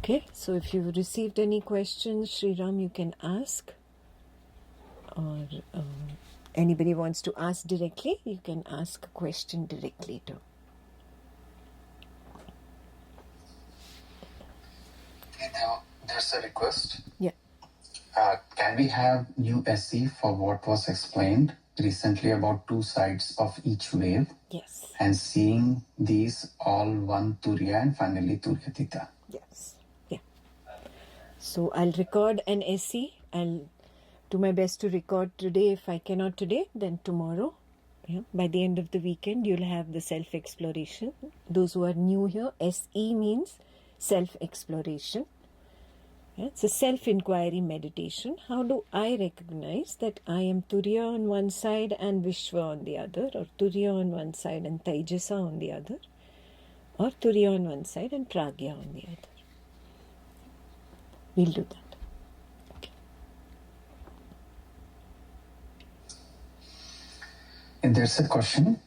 Okay, so if you've received any questions, Sriram, you can ask. Or anybody wants to ask directly, you can ask a question directly too. There's a request. Yeah. Can we have new SE for what was explained recently about two sides of each wave? Yes. And seeing these all one Turiya and finally Turiya Theta. Yes. Yeah. So I'll record an SE. I'll do my best to record today. If I cannot today, then tomorrow. Yeah. By the end of the weekend, you'll have the self-exploration. Those who are new here, SE means self-exploration. Yeah, it's a self-inquiry meditation. How do I recognize that I am Turiya on one side and Vishwa on the other, or Turiya on one side and Taijasa on the other, or Turiya on one side and Pragya on the other? We'll do that. Okay. And there's a question.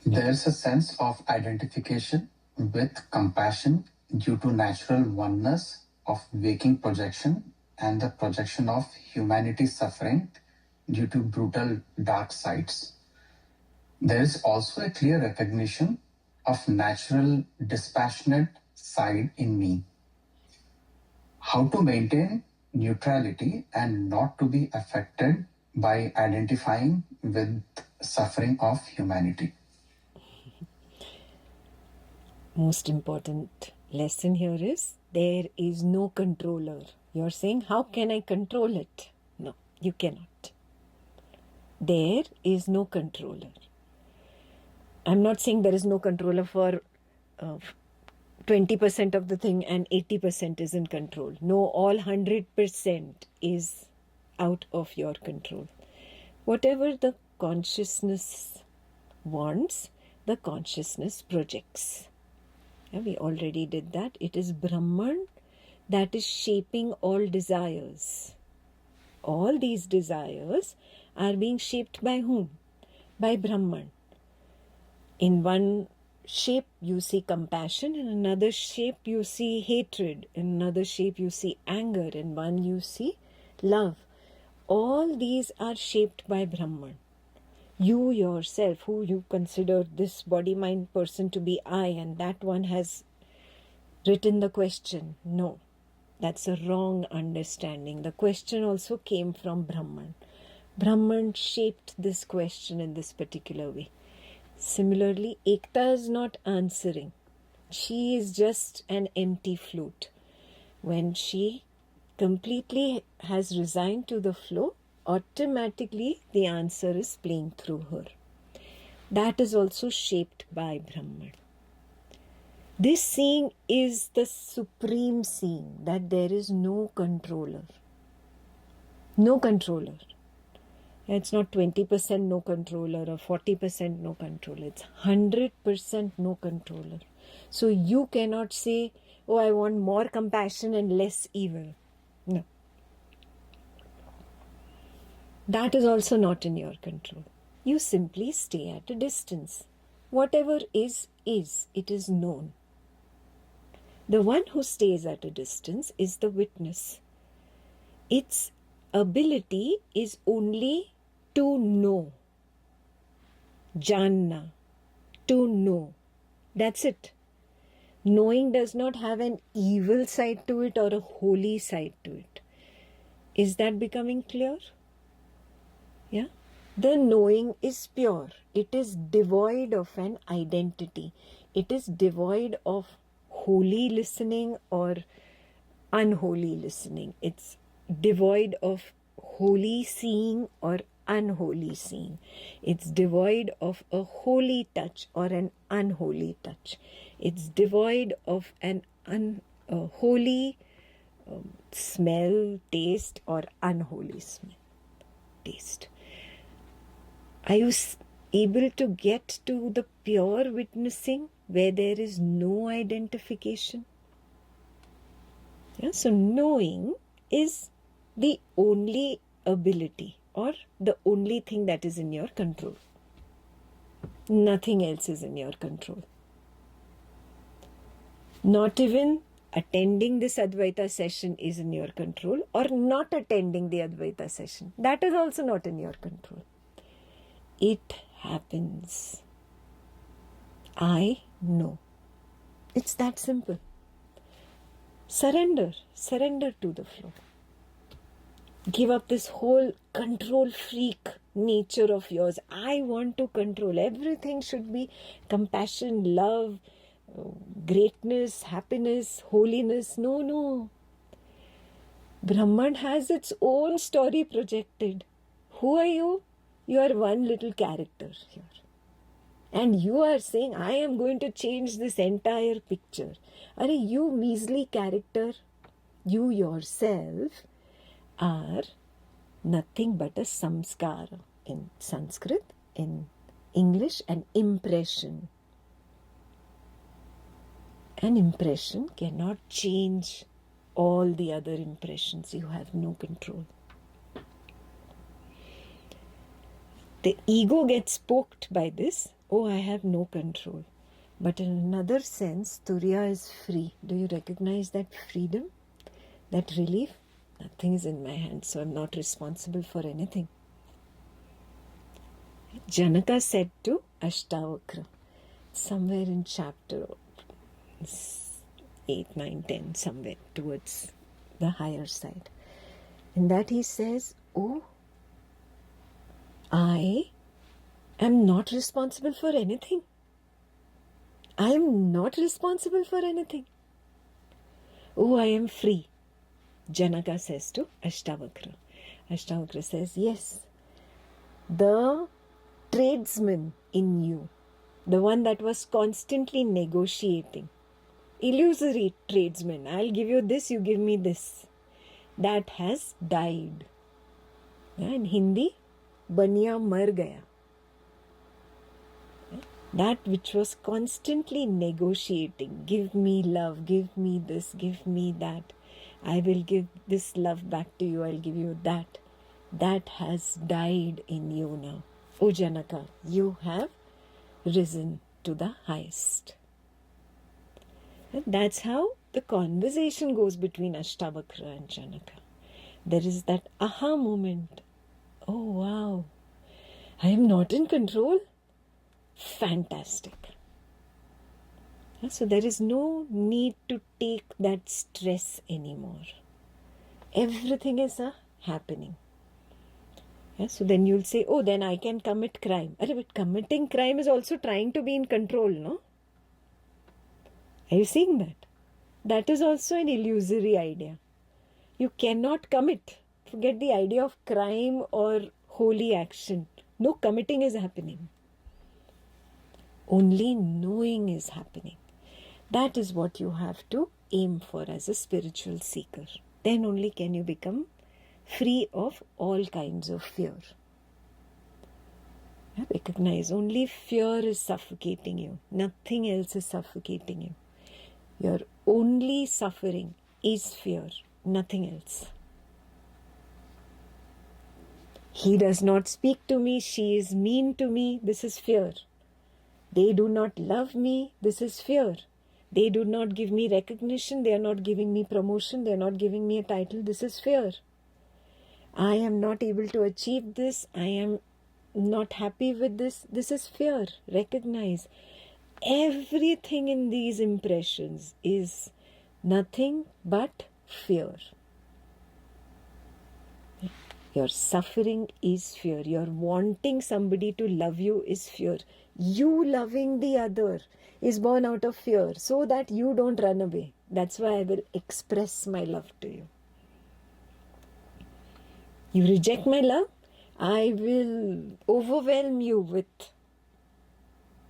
There's a sense of identification with compassion due to natural oneness of waking projection and the projection of humanity suffering due to brutal dark sides. There is also a clear recognition of natural dispassionate side in me. How to maintain neutrality and not to be affected by identifying with suffering of humanity. Most important lesson here is there is no controller. You're saying, how can I control it? No, you cannot. There is no controller. I'm not saying there is no controller for 20% of the thing and 80% is in control. No, all 100% is out of your control. Whatever the consciousness wants, the consciousness projects. Yeah, we already did that. It is Brahman that is shaping all desires. All these desires are being shaped by whom? By Brahman. In one shape you see compassion, in another shape you see hatred, in another shape you see anger, in one you see love. All these are shaped by Brahman. You yourself, who you consider this body-mind person to be I, and that one has written the question. No, that's a wrong understanding. The question also came from Brahman. Brahman shaped this question in this particular way. Similarly, Ekta is not answering. She is just an empty flute. When she completely has resigned to the flow, automatically the answer is playing through her. That is also shaped by Brahman. This seeing is the supreme seeing, that there is no controller. No controller. It's not 20% no controller or 40% no controller. It's 100% no controller. So you cannot say, oh, I want more compassion and less evil. No. That is also not in your control. You simply stay at a distance. Whatever is. It is known. The one who stays at a distance is the witness. Its ability is only to know. Janna. To know. That's it. Knowing does not have an evil side to it or a holy side to it. Is that becoming clear? Yeah? The knowing is pure. It is devoid of an identity. It is devoid of holy listening or unholy listening. It's devoid of holy seeing or unholy seeing. It's devoid of a holy touch or an unholy touch. It's devoid of an holy smell, taste, or unholy smell, taste. Are you able to get to the pure witnessing where there is no identification? Yeah, so knowing is the only ability or the only thing that is in your control. Nothing else is in your control. Not even attending this Advaita session is in your control, or not attending the Advaita session. That is also not in your control. It happens. I know. It's that simple. Surrender to the flow. Give up this whole control freak nature of yours. I want to control. Everything should be compassion, love, greatness, happiness, holiness. No. Brahman has its own story projected. Who are you? You are one little character here. And you are saying, I am going to change this entire picture. You measly character, you yourself are nothing but a samskara in Sanskrit, in English, an impression. An impression cannot change all the other impressions. You have no control. The ego gets poked by this. Oh, I have no control. But in another sense, Turiya is free. Do you recognize that freedom? That relief? Nothing is in my hands, so I'm not responsible for anything. Janaka said to Ashtavakra, somewhere in chapter 8, 9, 10, somewhere towards the higher side. In that he says, oh, I am not responsible for anything. I am not responsible for anything. Oh, I am free. Janaka says to Ashtavakra. Ashtavakra says, yes, the tradesman in you, the one that was constantly negotiating, illusory tradesman, I'll give you this, you give me this, that has died. In Hindi, baniya mar gaya. That which was constantly negotiating, give me love, give me this, give me that, I will give this love back to you, I'll give you that. That has died in you now. O Janaka, you have risen to the highest. And that's how the conversation goes between Ashtavakra and Janaka. There is that aha moment. Oh wow, I am not in control. Fantastic. So there is no need to take that stress anymore. Everything is happening. So then you'll say, oh, then I can commit crime. But committing crime is also trying to be in control, no? Are you seeing that? That is also an illusory idea. You cannot commit. Forget the idea of crime or holy action. No committing is happening. Only knowing is happening. That is what you have to aim for as a spiritual seeker. Then only can you become free of all kinds of fear. Recognize only fear is suffocating you. Nothing else is suffocating you. Your only suffering is fear, nothing else. He does not speak to me, she is mean to me, this is fear. They do not love me, this is fear. They do not give me recognition, they are not giving me promotion, they are not giving me a title, this is fear. I am not able to achieve this, I am not happy with this, this is fear. Recognize. Everything in these impressions is nothing but fear. Your suffering is fear. Your wanting somebody to love you is fear. You loving the other is born out of fear, so that you don't run away. That's why I will express my love to you. You reject my love, I will overwhelm you with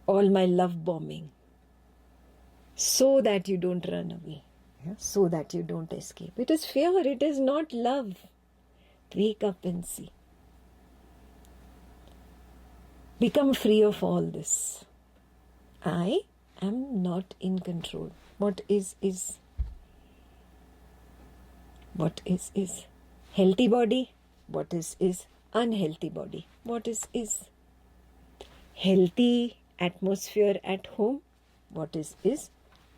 all my love bombing, so that you don't run away, so that you don't escape. It is fear, it is not love. Wake up and see. Become free of all this. I am not in control. What is. What is. Healthy body. What is unhealthy body. What is. Healthy atmosphere at home. What is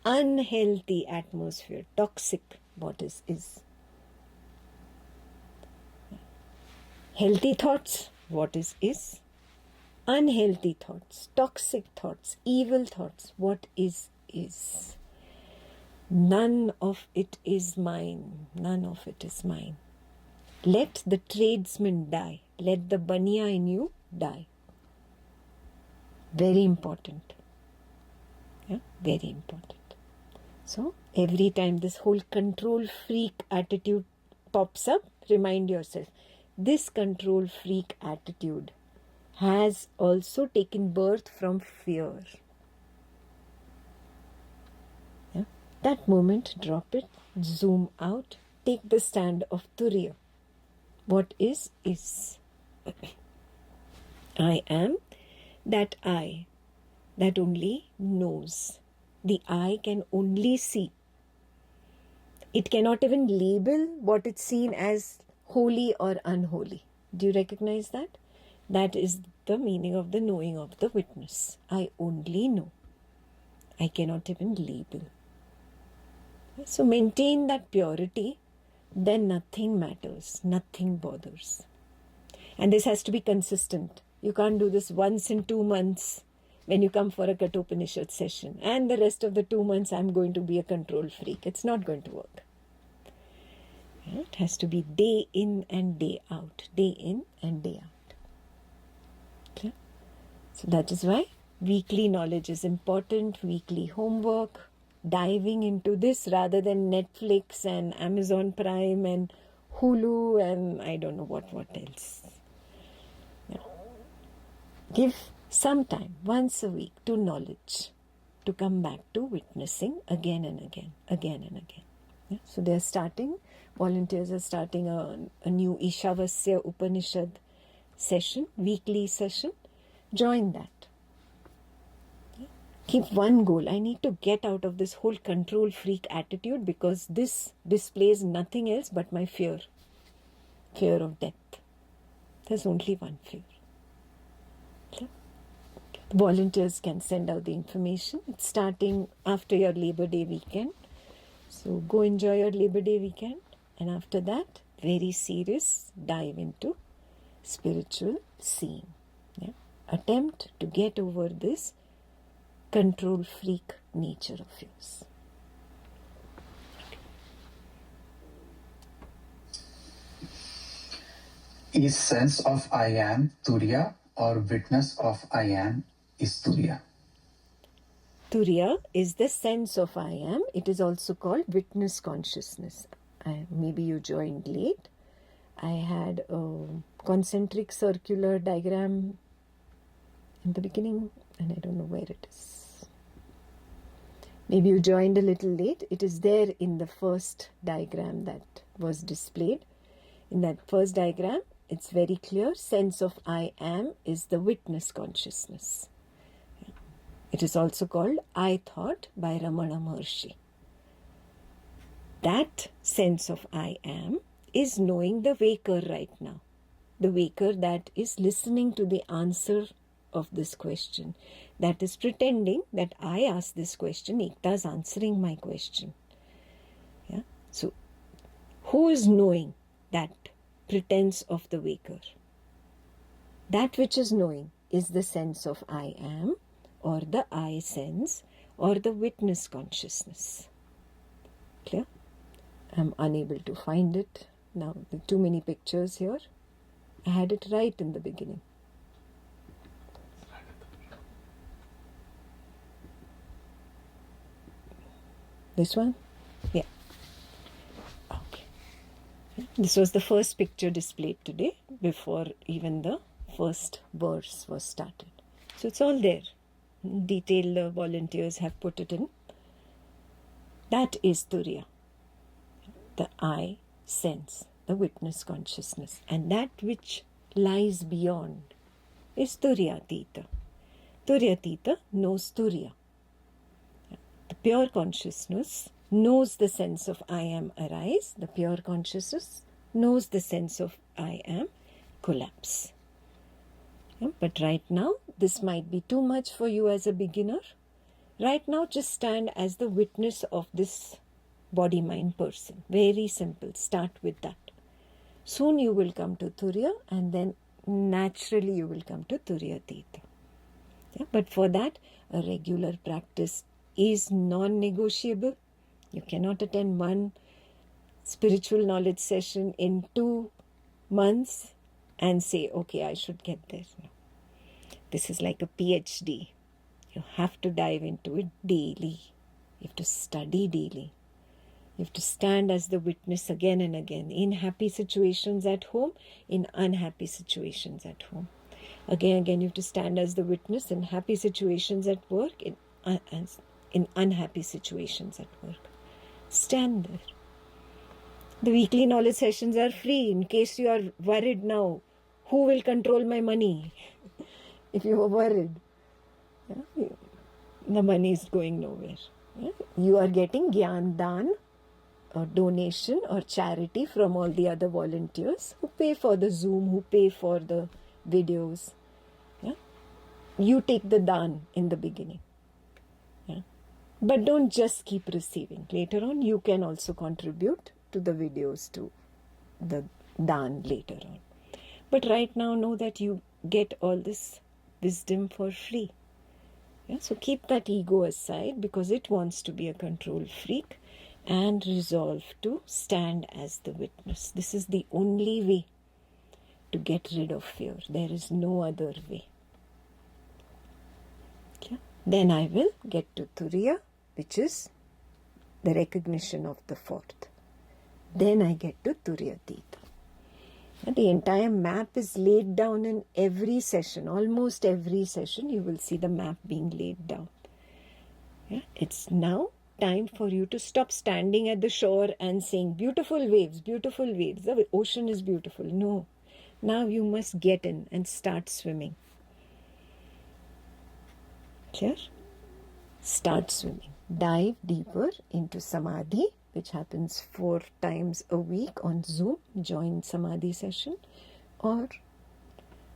unhealthy atmosphere, toxic, what is. Healthy thoughts, what is. Unhealthy thoughts, toxic thoughts, evil thoughts, what is. None of it is mine. None of it is mine. Let the tradesman die. Let the baniya in you die. Very important. Yeah, very important. So, every time this whole control freak attitude pops up, remind yourself, this control freak attitude has also taken birth from fear. Yeah? That moment, drop it, zoom out, take the stand of Turiya. What is. I am that I that only knows. The I can only see. It cannot even label what it's seen as holy or unholy. Do you recognize that? That is the meaning of the knowing of the witness. I only know. I cannot even label. So maintain that purity, then nothing matters, nothing bothers. And this has to be consistent. You can't do this once in 2 months when you come for a Kathopanishad session. And the rest of the 2 months I'm going to be a control freak. It's not going to work. It has to be day in and day out. Day in and day out. Okay? So that is why weekly knowledge is important. Weekly homework. Diving into this rather than Netflix and Amazon Prime and Hulu and I don't know what else. Yeah. Give some time, once a week, to knowledge, to come back to witnessing again and again. Yeah? So they are starting, volunteers are starting a new Ishavasya Upanishad session, weekly session. Join that. Yeah? Keep one goal. I need to get out of this whole control freak attitude because this displays nothing else but my fear. Fear of death. There's only one fear. Okay? Volunteers can send out the information. It's starting after your Labor Day weekend. So go enjoy your Labor Day weekend. And after that, very serious dive into spiritual seeing. Yeah? Attempt to get over this control freak nature of yours. Is sense of I am Turiya or witness of I am is Turiya? Turiya is the sense of I am. It is also called witness consciousness. Maybe you joined late. I had a concentric circular diagram in the beginning and I don't know where it is. Maybe you joined a little late. It is there in the first diagram that was displayed. In that first diagram, it's very clear. Sense of I am is the witness consciousness. It is also called I thought by Ramana Maharshi. That sense of I am is knowing the waker right now. The waker that is listening to the answer of this question. That is pretending that I asked this question, Ekta is answering my question. Yeah? So, who is knowing that pretense of the waker? That which is knowing is the sense of I am, or the I sense, or the witness consciousness. Clear? I'm unable to find it. Now, there are too many pictures here. I had it right in the beginning. This one? Yeah. Okay. This was the first picture displayed today before even the first verse was started. So it's all there. Detail the volunteers have put it in. That is Turiya. The I sense, the witness consciousness. And that which lies beyond is Turyatita. Turyatita knows Turiya. The pure consciousness knows the sense of I am arise. The pure consciousness knows the sense of I am collapse. Yeah, but right now, this might be too much for you as a beginner. Right now, just stand as the witness of this body-mind person. Very simple. Start with that. Soon you will come to Turiya, and then naturally you will come to Turiyatita. Yeah? But for that, a regular practice is non-negotiable. You cannot attend one spiritual knowledge session in 2 months and say, okay, I should get there. No. This is like a PhD. You have to dive into it daily. You have to study daily. You have to stand as the witness again and again, in happy situations at home, in unhappy situations at home. Again, you have to stand as the witness in happy situations at work, in unhappy situations at work. Stand there. The weekly knowledge sessions are free. In case you are worried now, who will control my money? If you are worried, yeah, the money is going nowhere. Yeah? You are getting Gyan Dan or donation or charity from all the other volunteers who pay for the Zoom, who pay for the videos. Yeah? You take the Dan in the beginning. Yeah? But don't just keep receiving. Later on, you can also contribute to the videos, to the Dan later on. But right now, know that you get all this wisdom for free. Yeah? So keep that ego aside, because it wants to be a control freak, and resolve to stand as the witness. This is the only way to get rid of fear. There is no other way. Okay? Then I will get to Turiya, which is the recognition of the fourth. Then I get to Turiyatita. The entire map is laid down in every session. Almost every session you will see the map being laid down. Yeah? It's now time for you to stop standing at the shore and saying, beautiful waves, the ocean is beautiful. No. Now you must get in and start swimming. Clear? Start swimming. Dive deeper into Samadhi, which happens 4 times a week on Zoom. Join Samadhi session. Or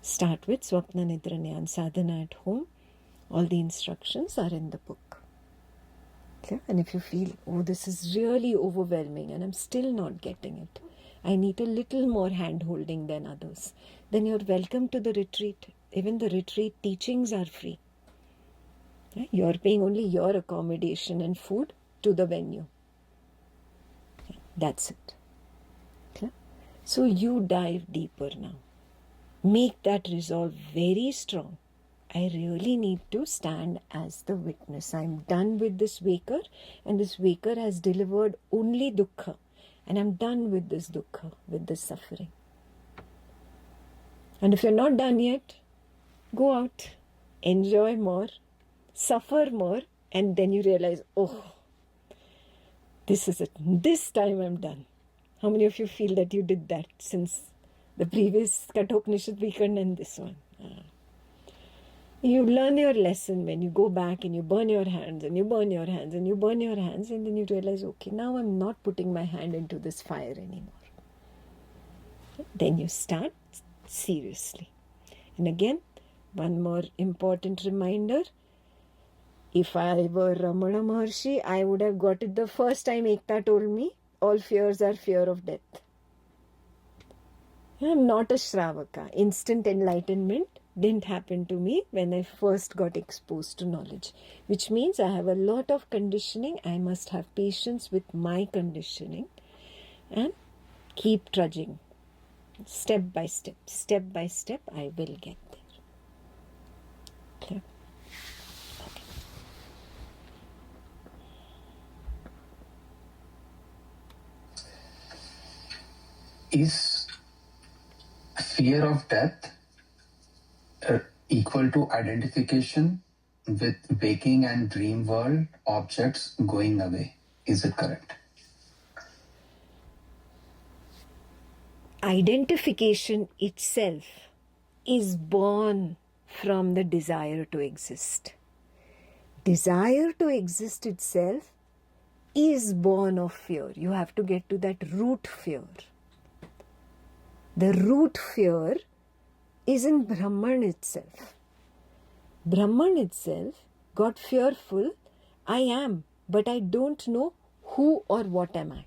start with Swapna Nidra Nyan Sadhana at home. All the instructions are in the book. Okay? And if you feel, oh, this is really overwhelming and I'm still not getting it, I need a little more hand-holding than others, then you're welcome to the retreat. Even the retreat teachings are free. Okay? You're paying only your accommodation and food to the venue. Okay? That's it. Okay? So you dive deeper now. Make that resolve very strong. I really need to stand as the witness. I'm done with this waker, and this waker has delivered only dukkha. And I'm done with this dukkha, with this suffering. And if you're not done yet, go out, enjoy more, suffer more, and then you realize, oh, this is it. This time I'm done. How many of you feel that you did that since the previous Kathopanishad weekend and this one? You learn your lesson when you go back and you burn your hands and you burn your hands and you burn your hands, and then you realize, okay, now I'm not putting my hand into this fire anymore. Then you start seriously. And again, one more important reminder. If I were Ramana Maharshi, I would have got it the first time Ekta told me, all fears are fear of death. I'm not a Shravaka. Instant enlightenment didn't happen to me when I first got exposed to knowledge, which means I have a lot of conditioning. I must have patience with my conditioning and keep trudging. Step by step, I will get there. Clear? Okay. Is fear of death equal to identification with waking and dream world objects going away? Is it correct? Identification itself is born from the desire to exist. Desire to exist itself is born of fear. You have to get to that root fear. The root fear is in Brahman itself. Brahman itself got fearful I am, but I don't know who or what am I.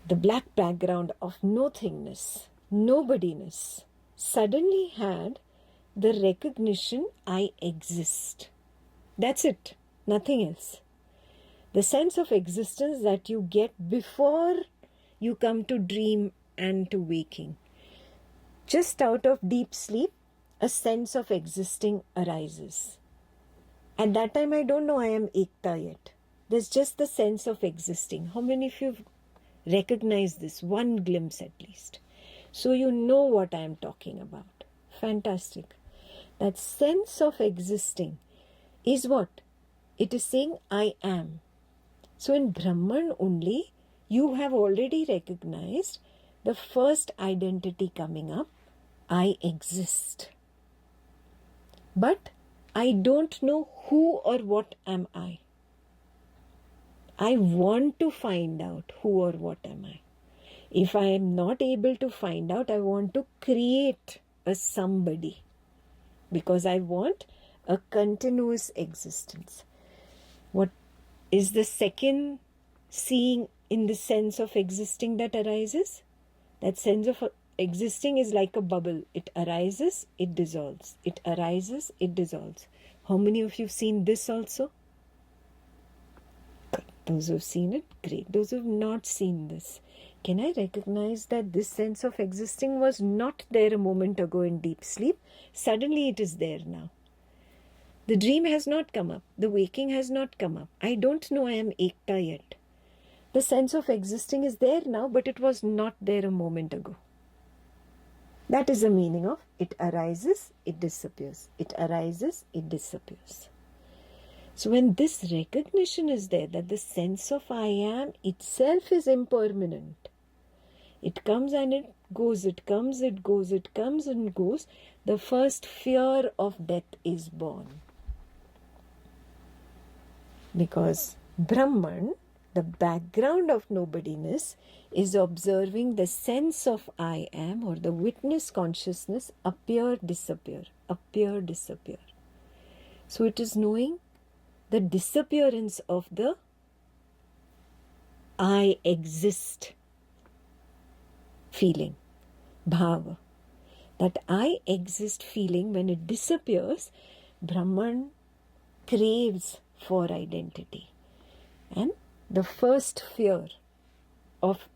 The black background of nothingness, nobodiness, suddenly had the recognition I exist. That's it, nothing else. The sense of existence that you get before you come to dream and to waking. Just out of deep sleep, a sense of existing arises. At that time, I don't know I am Ekta yet. There's just the sense of existing. How many of you recognize this? One glimpse at least. So you know what I am talking about. Fantastic. That sense of existing is what? It is saying I am. So in Brahman only, you have already recognized the first identity coming up, I exist. But I don't know who or what am I. I want to find out who or what am I. If I am not able to find out, I want to create a somebody because I want a continuous existence. What is the second seeing in the sense of existing that arises? That sense of existing is like a bubble. It arises, it dissolves. It arises, it dissolves. How many of you have seen this also? Those who have seen it, great. Those who have not seen this, can I recognize that this sense of existing was not there a moment ago in deep sleep? Suddenly it is there now. The dream has not come up. The waking has not come up. I don't know I am Ekta yet. The sense of existing is there now, but it was not there a moment ago. That is the meaning of it arises, it disappears. It arises, it disappears. So when this recognition is there, that the sense of I am itself is impermanent. It comes and it goes, it comes, it goes, it comes and goes. The first fear of death is born. Because Brahman, the background of nobodiness, is observing the sense of I am or the witness consciousness appear, disappear, appear, disappear. So it is knowing the disappearance of the I exist feeling, bhava. That I exist feeling, when it disappears, Brahman craves for identity. And the first fear of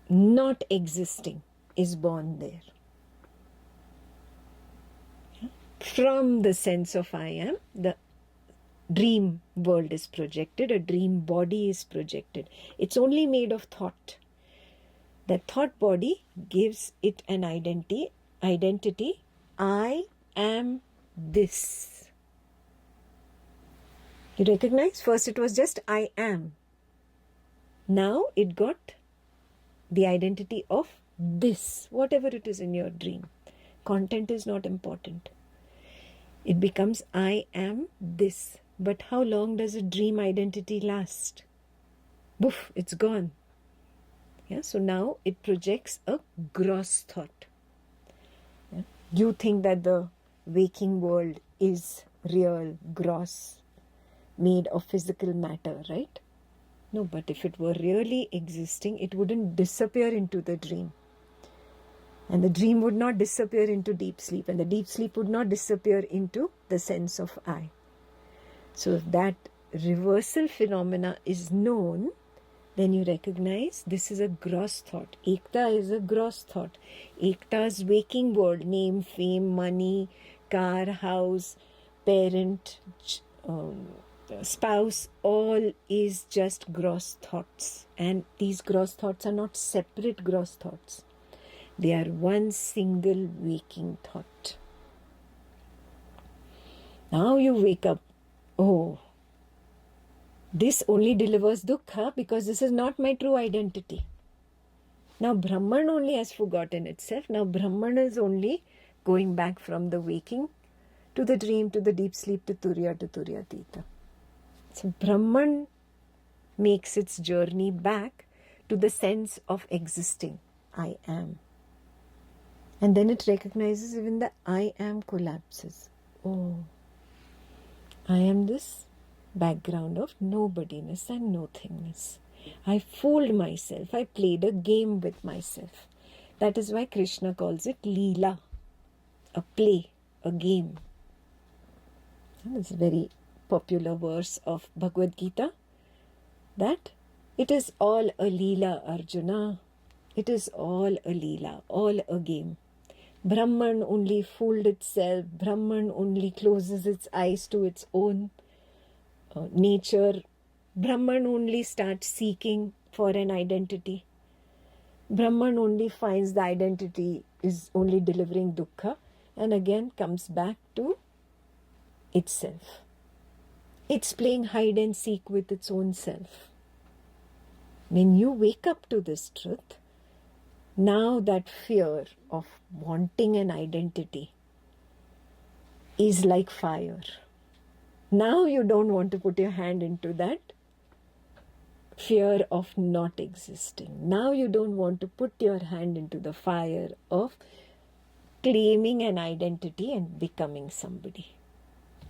not existing is born there. From the sense of I am, the dream world is projected, a dream body is projected. It's only made of thought. That thought body gives it an identity. I am this. You recognize? First it was just I am. Now it got the identity of this, whatever it is in your dream. Content is not important. It becomes I am this. But how long does a dream identity last? Boof, it's gone. Yeah, so now it projects a gross thought. Yeah? You think that the waking world is real, gross, made of physical matter, right? No, but if it were really existing, it wouldn't disappear into the dream. And the dream would not disappear into deep sleep. And the deep sleep would not disappear into the sense of I. So if that reversal phenomena is known, then you recognize this is a gross thought. Ekta is a gross thought. Ekta's waking world, name, fame, money, car, house, parent, spouse, all is just gross thoughts. And these gross thoughts are not separate gross thoughts. They are one single waking thought. Now you wake up. Oh, this only delivers dukkha because this is not my true identity. Now Brahman only has forgotten itself. Now Brahman is only going back from the waking to the dream, to the deep sleep, to Turyatita. So Brahman makes its journey back to the sense of existing. I am. And then it recognizes even the I am collapses. Oh, I am this, background of nobodiness and nothingness. I fooled myself. I played a game with myself. That is why Krishna calls it Leela, a play, a game. It's a very popular verse of Bhagavad Gita, that it is all a Leela, Arjuna. It is all a Leela, all a game. Brahman only fooled itself. Brahman only closes its eyes to its own nature. Brahman only starts seeking for an identity. Brahman only finds the identity is only delivering dukkha and again comes back to itself. It's playing hide and seek with its own self. When you wake up to this truth, now that fear of wanting an identity is like fire. Now you don't want to put your hand into that fear of not existing. Now you don't want to put your hand into the fire of claiming an identity and becoming somebody.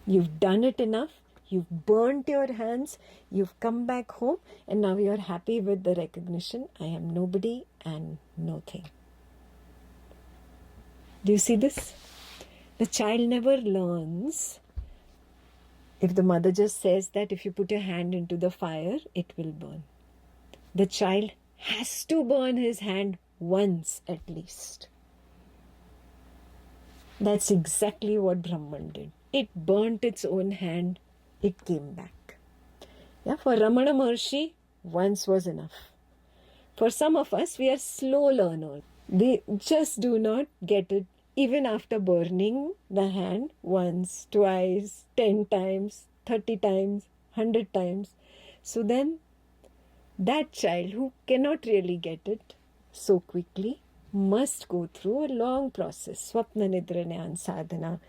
You've done it enough. You've burnt your hands. You've come back home and now you're happy with the recognition. I am nobody and nothing. Do you see this? The child never learns. If the mother just says that if you put your hand into the fire, it will burn. The child has to burn his hand once at least. That's exactly what Brahman did. It burnt its own hand. It came back. Yeah, for Ramana Maharshi, once was enough. For some of us, we are slow learners. They just do not get it even after burning the hand once, twice, 10 times, 30 times, 100 times. So then, that child who cannot really get it so quickly must go through a long process. Swapna Nidra Jnana Sadhana,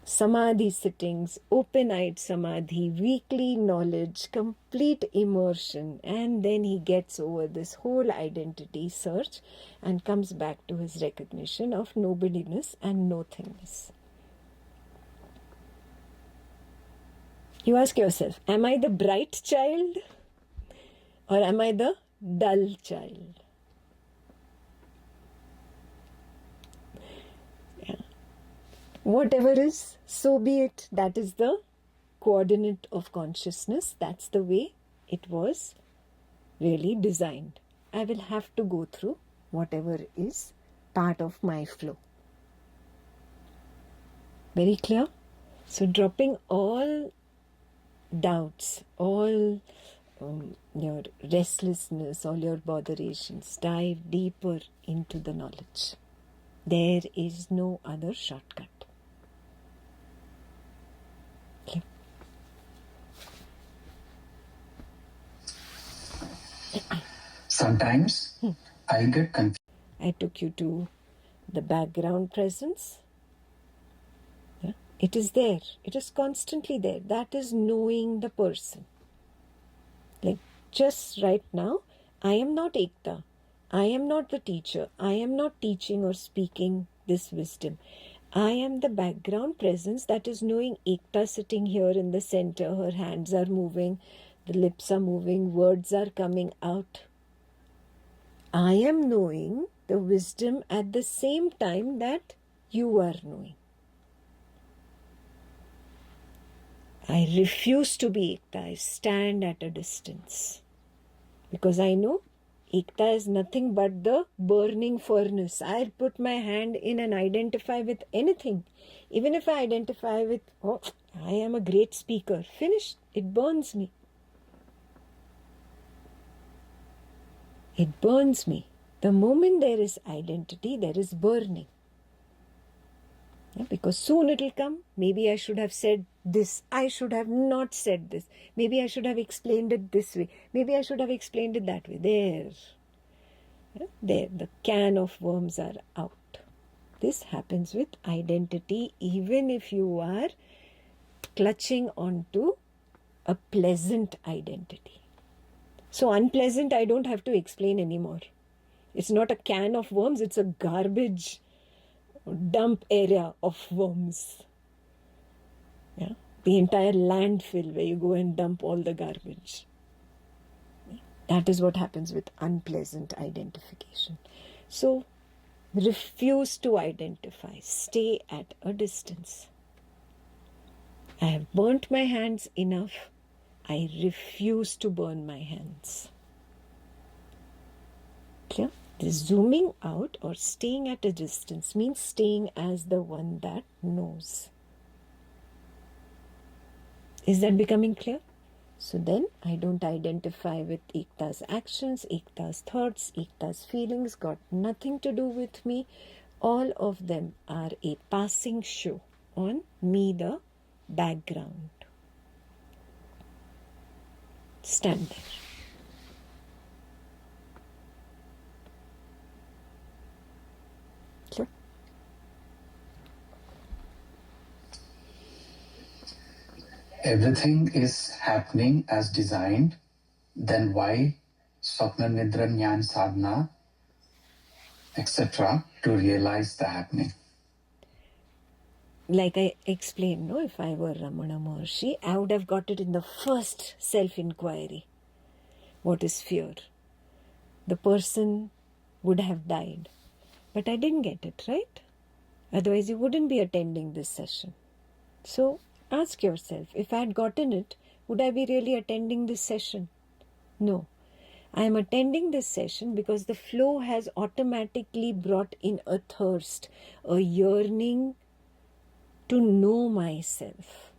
Samadhi sittings, open-eyed Samadhi, weekly knowledge, complete immersion, and then he gets over this whole identity search and comes back to his recognition of nobodiness and nothingness. You ask yourself, am I the bright child or am I the dull child? Whatever is, so be it. That is the coordinate of consciousness. That's the way it was really designed. I will have to go through whatever is part of my flow. Very clear? So dropping all doubts, all your restlessness, all your botherations, dive deeper into the knowledge. There is no other shortcut. Okay. Sometimes I get confused. I took you to the background presence. Yeah? It is there. It is constantly there. That is knowing the person. Like just right now, I am not Ekta. I am not the teacher. I am not teaching or speaking this wisdom. I am the background presence that is knowing Ekta sitting here in the center. Her hands are moving, the lips are moving, words are coming out. I am knowing the wisdom at the same time that you are knowing. I refuse to be Ekta. I stand at a distance. Because I know Ekta is nothing but the burning furnace. I'll put my hand in and identify with anything. Even if I identify with, oh, I am a great speaker. Finished. It burns me. It burns me. The moment there is identity, there is burning. Yeah, because soon it will come. Maybe I should have said this. I should have not said this. Maybe I should have explained it this way. Maybe I should have explained it that way. There. Yeah, there. The can of worms are out. This happens with identity even if you are clutching onto a pleasant identity. So unpleasant, I don't have to explain anymore. It's not a can of worms, it's a garbage dump area of worms. Yeah. the entire landfill where you go and dump all the garbage. That is what happens with unpleasant identification. So, refuse to identify. Stay at a distance. I have burnt my hands enough. I refuse to burn my hands. Clear? The zooming out or staying at a distance means staying as the one that knows. Is that becoming clear? So then I don't identify with Ekta's actions, Ekta's thoughts, Ekta's feelings, got nothing to do with me. All of them are a passing show on me, the background. Stand there. Clear? Everything is happening as designed, then why Swapna Nidra Jnana Sadhana, etc., to realize the happening? Like I explained, no, if I were Ramana Maharshi, I would have got it in the first self-inquiry. What is fear? The person would have died. But I didn't get it, right? Otherwise, you wouldn't be attending this session. So, ask yourself, if I had gotten it, would I be really attending this session? No. I am attending this session because the flow has automatically brought in a thirst, a yearning to know myself,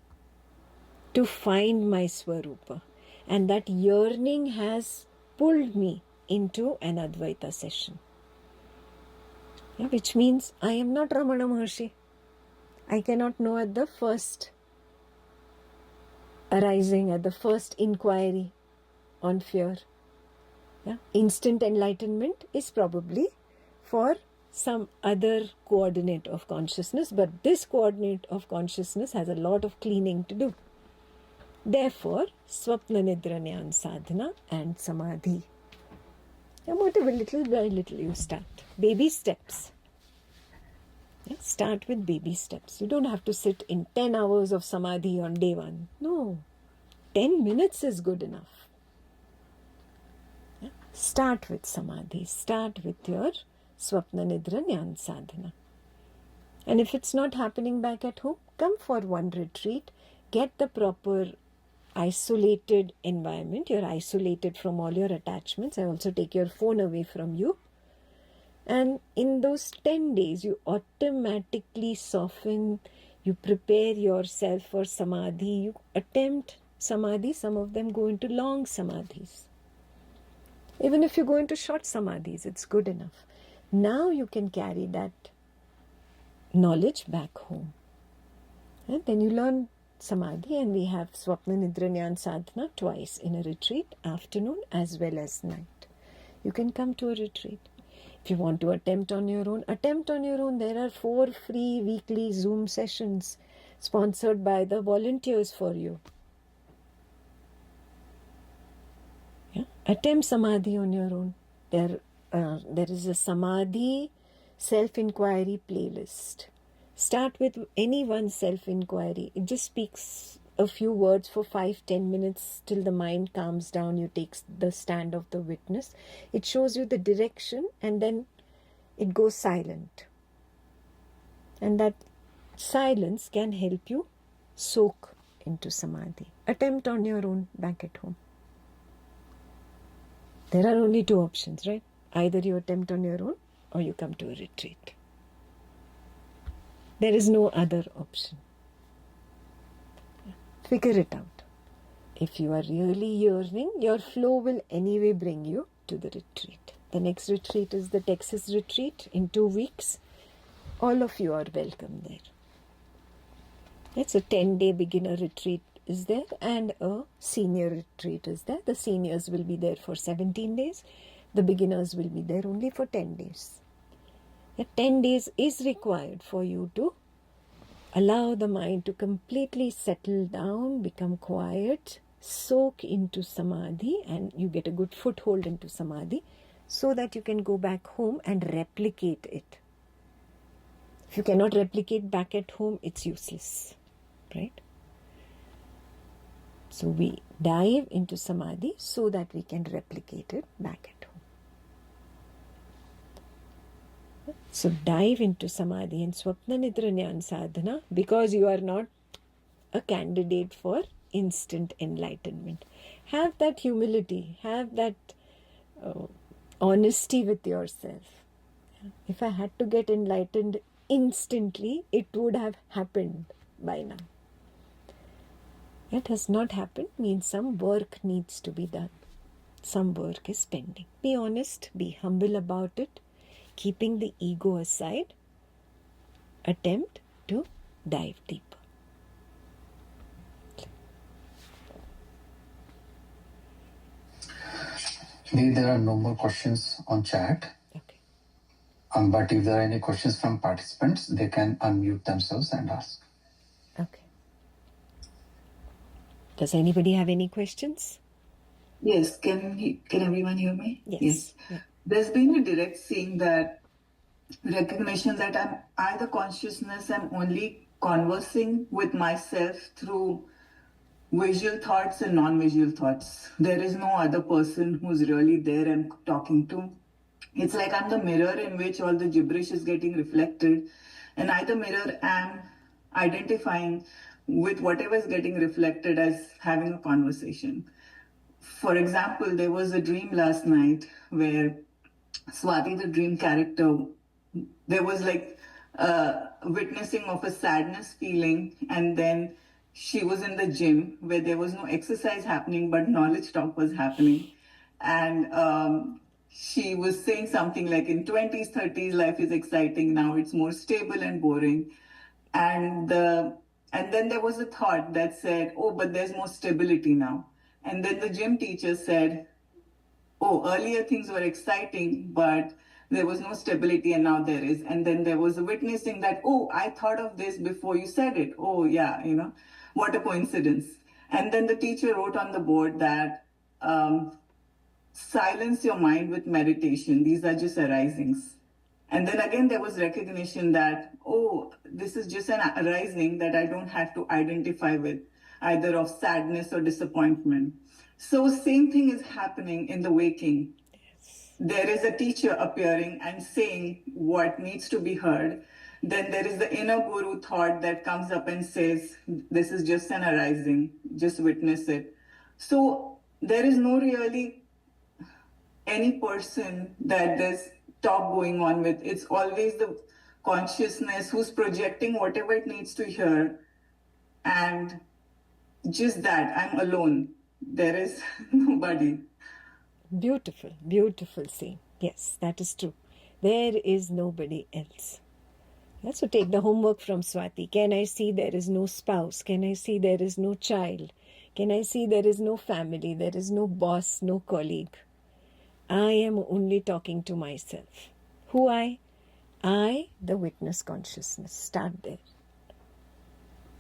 to find my Swarupa. And that yearning has pulled me into an Advaita session. Yeah, which means I am not Ramana Maharshi. I cannot know at the first arising, at the first inquiry on fear. Yeah? Instant enlightenment is probably for some other coordinate of consciousness, but this coordinate of consciousness has a lot of cleaning to do. Therefore, Swapna Nidra Jnana Sadhana and Samadhi. Yeah, whatever, little by little you start. Baby steps. Yeah, start with baby steps. You don't have to sit in 10 hours of Samadhi on day one. No, 10 minutes is good enough. Yeah? Start with Samadhi. Start with your Swapna Nidra Jnana Sadhana. And if it's not happening back at home, come for one retreat. Get the proper isolated environment. You're isolated from all your attachments. I also take your phone away from you. And in those 10 days, you automatically soften, you prepare yourself for Samadhi, you attempt Samadhi. Some of them go into long Samadhis. Even if you go into short Samadhis, it's good enough. Now you can carry that knowledge back home. And then you learn Samadhi, and we have Swapna Nidra Jnana Sadhana twice in a retreat, afternoon as well as night. You can come to a retreat. If you want to attempt on your own, attempt on your own. There are 4 free weekly Zoom sessions sponsored by the volunteers for you. Yeah? Attempt Samadhi on your own. There is a Samadhi self-inquiry playlist. Start with any one self-inquiry. It just speaks a few words for 5-10 minutes till the mind calms down. You take the stand of the witness. It shows you the direction and then it goes silent. And that silence can help you soak into Samadhi. Attempt on your own back at home. There are only 2 options, right? Either you attempt on your own or you come to a retreat. There is no other option. Figure it out. If you are really yearning, your flow will anyway bring you to the retreat. The next retreat is the Texas retreat in 2 weeks. All of you are welcome there. It's a 10-day beginner retreat is there and a senior retreat is there. The seniors will be there for 17 days. The beginners will be there only for 10 days. 10 days is required for you to allow the mind to completely settle down, become quiet, soak into Samadhi, and you get a good foothold into Samadhi so that you can go back home and replicate it. If you cannot replicate back at home, it's useless, right? So we dive into samadhi so that we can replicate it back at home. So dive into samadhi and swapna nidra jnana sadhana because you are not a candidate for instant enlightenment. Have that humility, have that honesty with yourself. If I had to get enlightened instantly, it would have happened by now. It has not happened, means some work needs to be done. Some work is pending. Be honest, be humble about it, keeping the ego aside. Attempt to dive deeper. There are no more questions on chat. Okay. But if there are any questions from participants, they can unmute themselves and ask. Okay. Does anybody have any questions? Yes, can everyone hear me? Yes. Yeah. There's been a direct seeing that recognition that I the consciousness, I'm only conversing with myself through visual thoughts and non-visual thoughts. There is no other person who's really there and talking to. It's like I'm the mirror in which all the gibberish is getting reflected, and I the mirror am identifying with whatever is getting reflected as having a conversation. For example, there was a dream last night where Swati, the dream character, there was like witnessing of a sadness feeling, and then she was in the gym where there was no exercise happening, but knowledge talk was happening. And she was saying something like, in 20s, 30s, life is exciting. Now it's more stable and boring. And then there was a thought that said, oh, but there's more stability now. And then the gym teacher said, oh, earlier things were exciting, but there was no stability, and now there is. And then there was a witnessing that, oh, I thought of this before you said it. Oh, yeah, what a coincidence. And then the teacher wrote on the board that silence your mind with meditation. These are just arisings. And then again, there was recognition that, oh, this is just an arising that I don't have to identify with, either of sadness or disappointment. So same thing is happening in the waking. There is a teacher appearing and saying what needs to be heard. Then there is the inner guru thought that comes up and says, this is just an arising, just witness it. So there is no really any person that there's talk going on with. It's always the consciousness who's projecting whatever it needs to hear. And just that, I'm alone. There is nobody. Beautiful, beautiful scene. Yes, that is true. There is nobody else. Yeah, so take the homework from Swati. Can I see there is no spouse? Can I see there is no child? Can I see there is no family? There is no boss, no colleague. I am only talking to myself. Who I? I, the witness consciousness. Start there.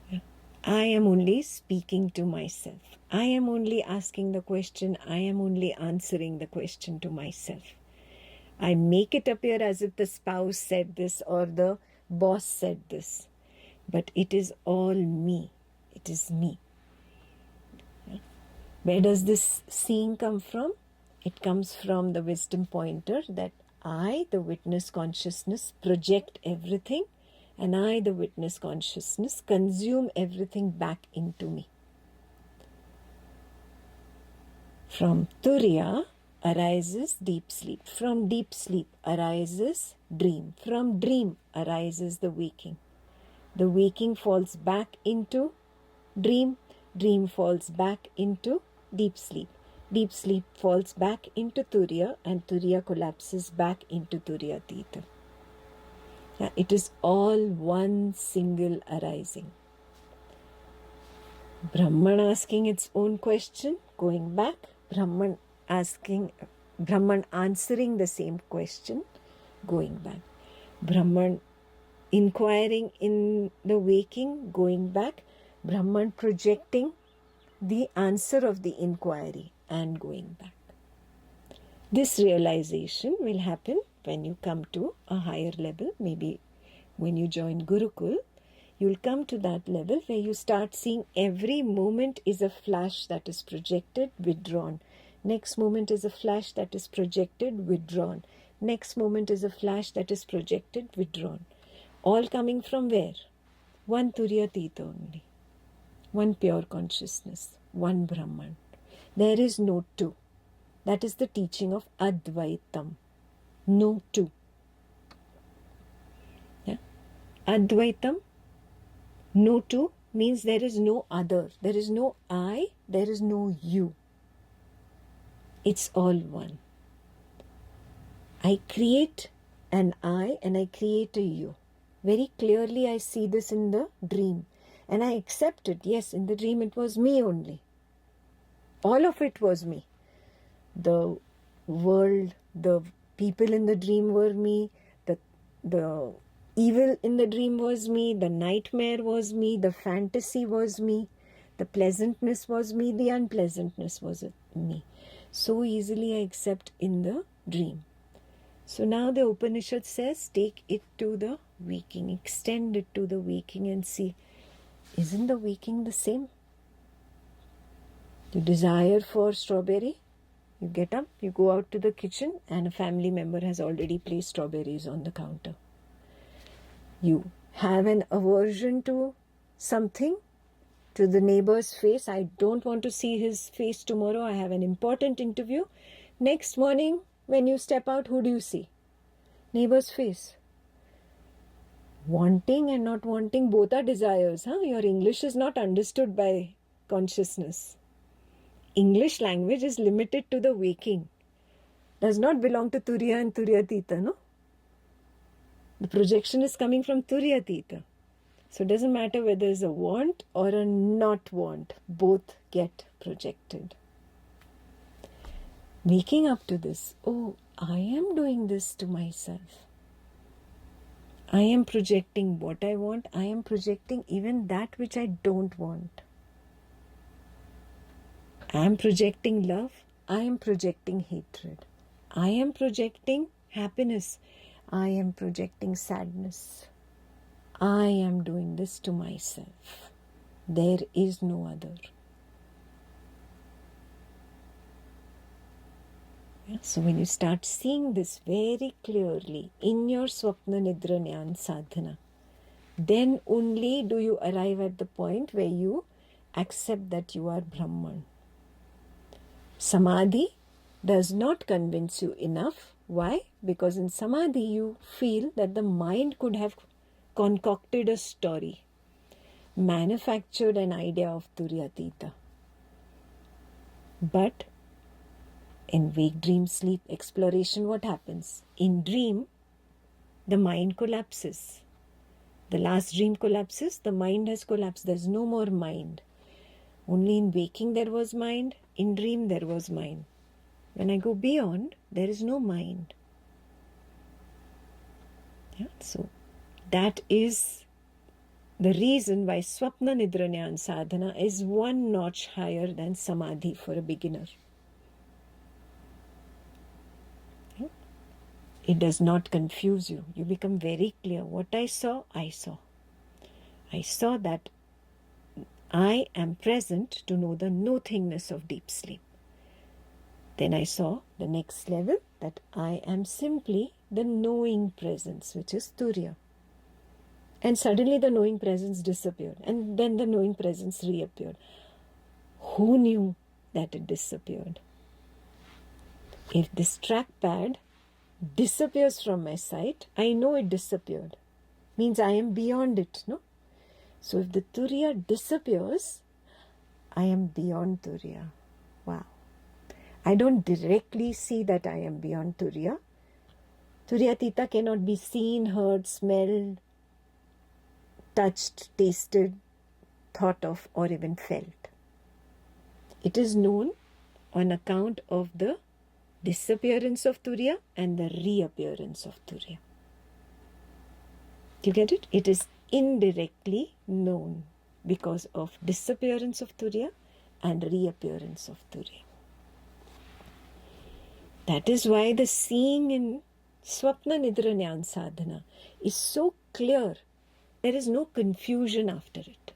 Yeah. I am only speaking to myself. I am only asking the question. I am only answering the question to myself. I make it appear as if the spouse said this or the boss said this. But it is all me. It is me. Yeah. Where does this seeing come from? It comes from the wisdom pointer that I, the witness consciousness, project everything, and I, the witness consciousness, consume everything back into me. From Turiya arises deep sleep. From deep sleep arises dream. From dream arises the waking. The waking falls back into dream. Dream falls back into deep sleep. Deep sleep falls back into Turiya, and Turiya collapses back into Turiyatita. Yeah, it is all one single arising. Brahman asking its own question, going back. Brahman answering the same question, going back. Brahman inquiring in the waking, going back. Brahman projecting the answer of the inquiry and going back. This realization will happen when you come to a higher level, maybe when you join Gurukul. you'll come to that level where you start seeing every moment is a flash that is projected, withdrawn. Next moment is a flash that is projected, withdrawn. Next moment is a flash that is projected, withdrawn. All coming from where? One Turyatita only. One pure consciousness. One Brahman. There is no two. That is the teaching of Advaitam. No two. Yeah? Advaitam, no two, means there is no other. There is no I, there is no you. It's all one. I create an I and I create a you. Very clearly I see this in the dream. And I accept it. Yes, in the dream it was me only. All of it was me. The world, the people in the dream were me. The evil in the dream was me. The nightmare was me. The fantasy was me. The pleasantness was me. The unpleasantness was me. So easily I accept in the dream. So now the Upanishad says, take it to the waking. Extend it to the waking and see, isn't the waking the same? You desire for strawberry, you get up, you go out to the kitchen, and a family member has already placed strawberries on the counter. You have an aversion to something, to the neighbor's face. I don't want to see his face tomorrow. I have an important interview. Next morning, when you step out, who do you see? Neighbor's face. Wanting and not wanting, both are desires. Huh? Your English is not understood by consciousness. English language is limited to the waking. Does not belong to Turiya and Turyatita, no? The projection is coming from Turyatita. So it doesn't matter whether it's a want or a not want. Both get projected. Waking up to this, oh, I am doing this to myself. I am projecting what I want. I am projecting even that which I don't want. I am projecting love. I am projecting hatred. I am projecting happiness. I am projecting sadness. I am doing this to myself. There is no other. Yeah, so when you start seeing this very clearly in your Swapna Nidra Jnana Sadhana, then only do you arrive at the point where you accept that you are Brahman. Samadhi does not convince you enough. Why? Because in Samadhi you feel that the mind could have concocted a story, manufactured an idea of Turyatita. But in wake, dream, sleep, exploration, what happens? In dream, the mind collapses. The last dream collapses, the mind has collapsed. There's no more mind. Only in waking there was mind, in dream there was mind. When I go beyond, there is no mind. Yeah, so that is the reason why Swapna Nidra Jnana Sadhana is one notch higher than Samadhi for a beginner. It does not confuse you. You become very clear. What I saw, I saw. I saw that I am present to know the nothingness of deep sleep. Then I saw the next level, that I am simply the knowing presence, which is Turiya. And suddenly the knowing presence disappeared. And then the knowing presence reappeared. Who knew that it disappeared? If this trackpad disappears from my sight, I know it disappeared. Means I am beyond it, no? So if the Turiya disappears, I am beyond Turiya. Wow. I don't directly see that I am beyond Turiya. Turyatita cannot be seen, heard, smelled, touched, tasted, thought of, or even felt. It is known on account of the disappearance of Turiya and the reappearance of Turiya. Do you get it? It is indirectly known because of disappearance of Turiya and reappearance of Turiya. That is why the seeing in Swapna Nidra Jnana Sadhana is so clear there is no confusion after it.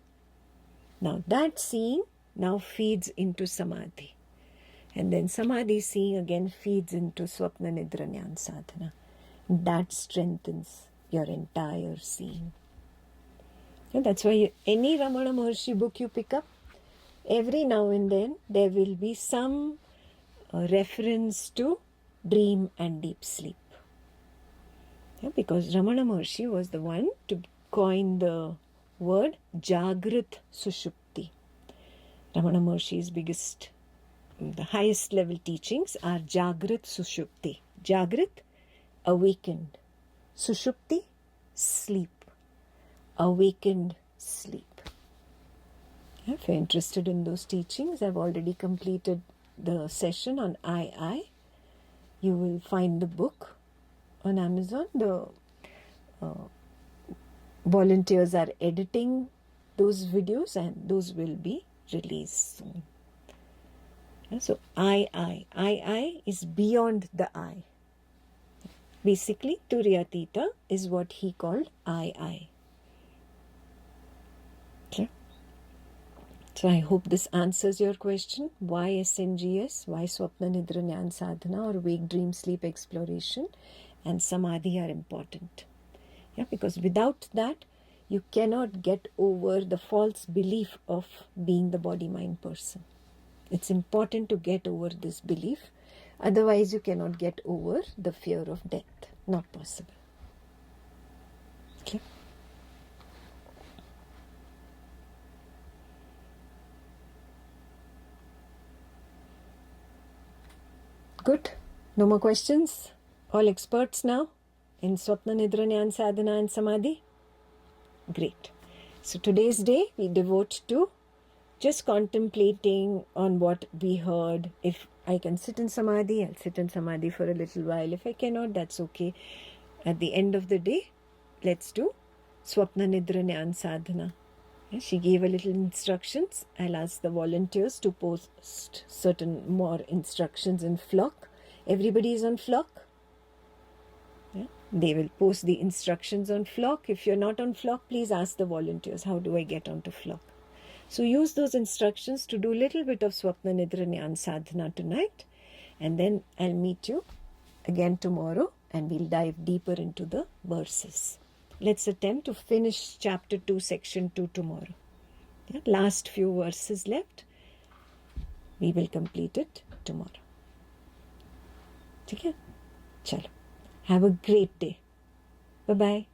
Now that seeing now feeds into samadhi. And then samadhi seeing again feeds into Swapna Nidra Jnana Sadhana. That strengthens your entire seeing. And that's why any Ramana Maharshi book you pick up, every now and then there will be some reference to dream and deep sleep. Because Ramana Maharshi was the one to coin the word Jagrat Sushupti. Ramana Maharshi's the highest level teachings are Jagrat Sushupti. Jagrat, awakened. Sushupti, sleep. Awakened sleep. If you're interested in those teachings, I've already completed the session on I. You will find the book on Amazon. The volunteers are editing those videos and those will be released soon. So I is beyond the I. Basically, Turyatita is what he called I. Okay. So I hope this answers your question. Why SNGS? Why Swapna Nidra Jnana Sadhana or wake, dream, sleep exploration and Samadhi are important. Because without that, you cannot get over the false belief of being the body-mind person. It's important to get over this belief. Otherwise, you cannot get over the fear of death. Not possible. Okay. Good. No more questions? All experts now in Swapna Nidra Jnana Sadhana and Samadhi? Great. So today's day we devote to just contemplating on what we heard. If I can sit in Samadhi, I'll sit in Samadhi for a little while. If I cannot, that's okay. At the end of the day, let's do Swapna Nidra Jnana Sadhana. She gave a little instructions. I'll ask the volunteers to post certain more instructions in Flock. Everybody is on Flock. They will post the instructions on Flock. If you're not on Flock, please ask the volunteers, how do I get onto Flock? So use those instructions to do a little bit of Swapna Nidra Jnana Sadhana tonight. And then I'll meet you again tomorrow and we'll dive deeper into the verses. Let's attempt to finish chapter 2, section 2 tomorrow. Last few verses left. We will complete it tomorrow. Okay? Chalo. Have a great day. Bye-bye.